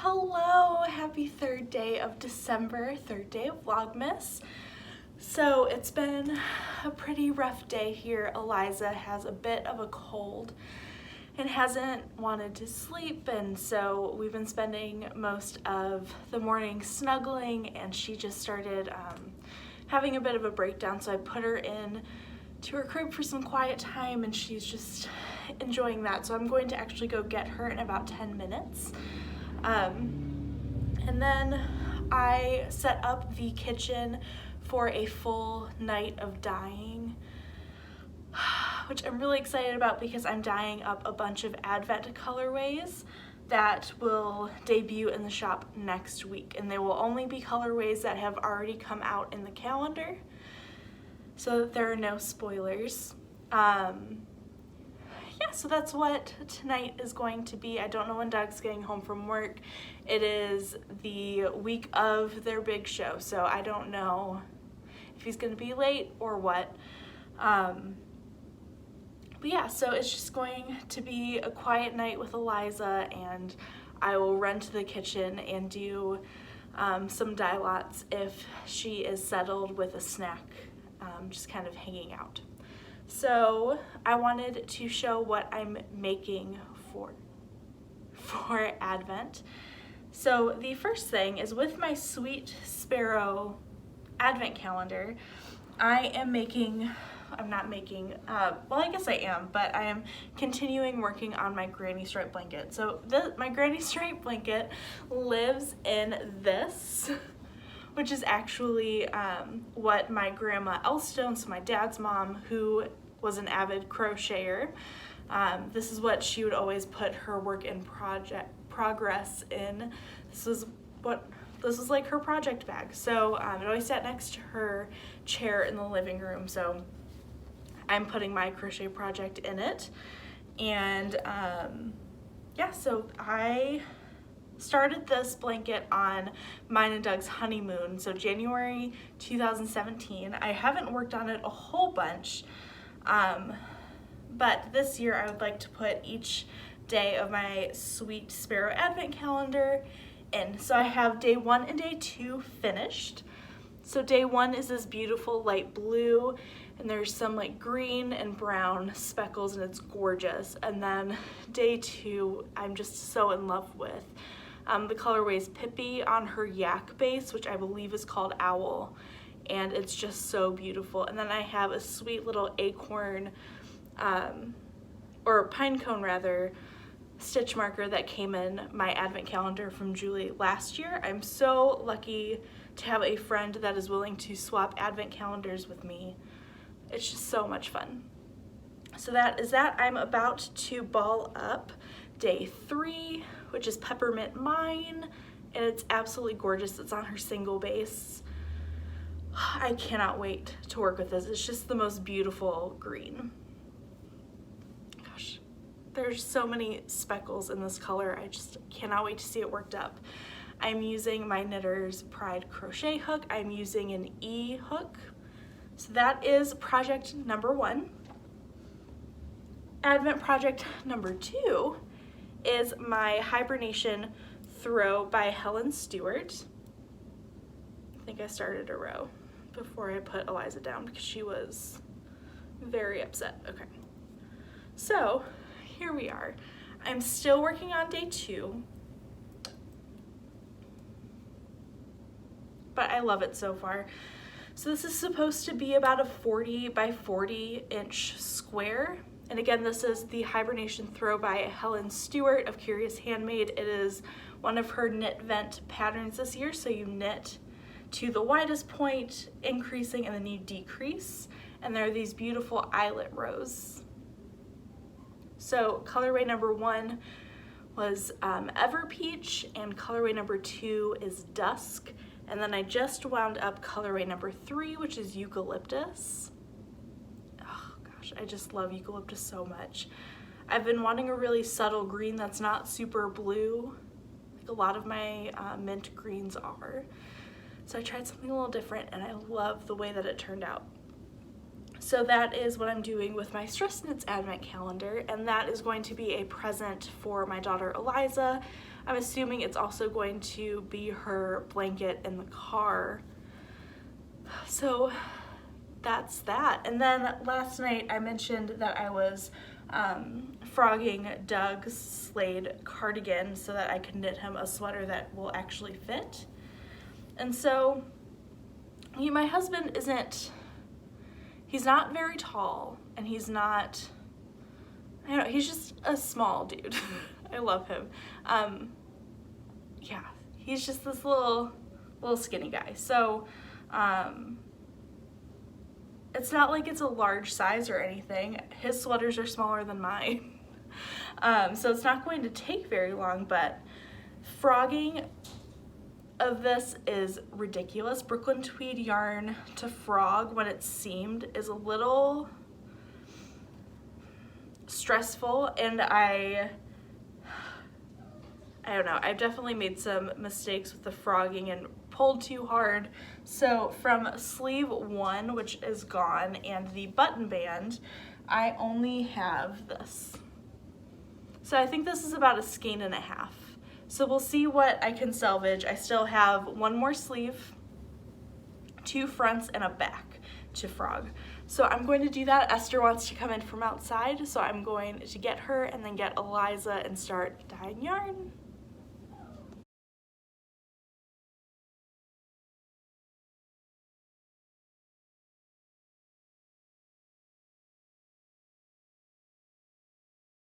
Hello, happy third day of December, third day of Vlogmas. So it's been a pretty rough day here. Eliza has a bit of a cold and hasn't wanted to sleep, and so we've been spending most of the morning snuggling, and she just started having a bit of a breakdown, so I put her in to her crib for some quiet time, and she's just enjoying that. So I'm going to actually go get her in about 10 minutes. And then I set up the kitchen for a full night of dyeing, which I'm really excited about because I'm dyeing up a bunch of Advent colorways that will debut in the shop next week, and they will only be colorways that have already come out in the calendar so that there are no spoilers. Yeah, so that's what tonight is going to be. I don't know when Doug's getting home from work. It is the week of their big show, so I don't know if he's gonna be late or what. But yeah, so it's just going to be a quiet night with Eliza, and I will run to the kitchen and do some dye lots if she is settled with a snack, just kind of hanging out. So I wanted to show what I'm making for Advent. So the first thing is, with my Sweet Sparrow Advent calendar, I'm not making, well, I guess I am, but I am continuing working on my granny stripe blanket. So my granny stripe blanket lives in this, which is actually what my grandma Elstone, so my dad's mom, who was an avid crocheter, this is what she would always put her work in progress in. This was like her project bag. So it always sat next to her chair in the living room. So I'm putting my crochet project in it. And yeah, so I started this blanket on mine and Doug's honeymoon, so January 2017. I haven't worked on it a whole bunch, but this year I would like to put each day of my Sweet Sparrow Advent calendar in. So I have day 1 and day 2 finished. So day 1 is this beautiful light blue, and there's some like green and brown speckles, and it's gorgeous. And then day 2 I'm just so in love with. The colorway is Pippi on her yak base, which I believe is called Owl, and it's just so beautiful. And then I have a sweet little acorn, or pine cone rather, stitch marker that came in my advent calendar from Julie last year. I'm so lucky to have a friend that is willing to swap advent calendars with me. It's just so much fun. So that is that. I'm about to ball up day 3, which is Peppermint Mine, and it's absolutely gorgeous. It's on her single base. I cannot wait to work with this. It's just the most beautiful green. Gosh, there's so many speckles in this color. I just cannot wait to see it worked up. I'm using my Knitter's Pride crochet hook. I'm using an E hook. So that is project number 1. Advent project number 2 is my Hibernation Throw by Helen Stewart. I think I started a row before I put Eliza down because she was very upset. Okay, so here we are. I'm still working on day 2, but I love it so far. So this is supposed to be about a 40 by 40 inch square. And again, this is the Hibernation Throw by Helen Stewart of Curious Handmade. It is one of her knit vent patterns this year. So you knit to the widest point, increasing, and then you decrease. And there are these beautiful eyelet rows. So colorway number 1 was Ever Peach, and colorway number 2 is Dusk. And then I just wound up colorway number 3, which is Eucalyptus. I just love eucalyptus so much. I've been wanting a really subtle green that's not super blue, like a lot of my mint greens are. So I tried something a little different, and I love the way that it turned out. So that is what I'm doing with my Stress Knits advent calendar, and that is going to be a present for my daughter Eliza. I'm assuming it's also going to be her blanket in the car. So that's that. And then last night I mentioned that I was frogging Doug's Slade cardigan so that I could knit him a sweater that will actually fit. And so, my husband he's not very tall, and he's not, I don't know, he's just a small dude. I love him. Yeah, he's just this little skinny guy. So, it's not like it's a large size or anything. His sweaters are smaller than mine. So it's not going to take very long, but frogging of this is ridiculous. Brooklyn tweed yarn to frog when it's seamed is a little stressful, and I don't know, I've definitely made some mistakes with the frogging and pulled too hard. So from sleeve 1, which is gone, and the button band, I only have this. So I think this is about a skein and a half. So we'll see what I can salvage. I still have one more sleeve, 2 fronts, and a back to frog. So I'm going to do that. Esther wants to come in from outside, so I'm going to get her and then get Eliza and start dyeing yarn.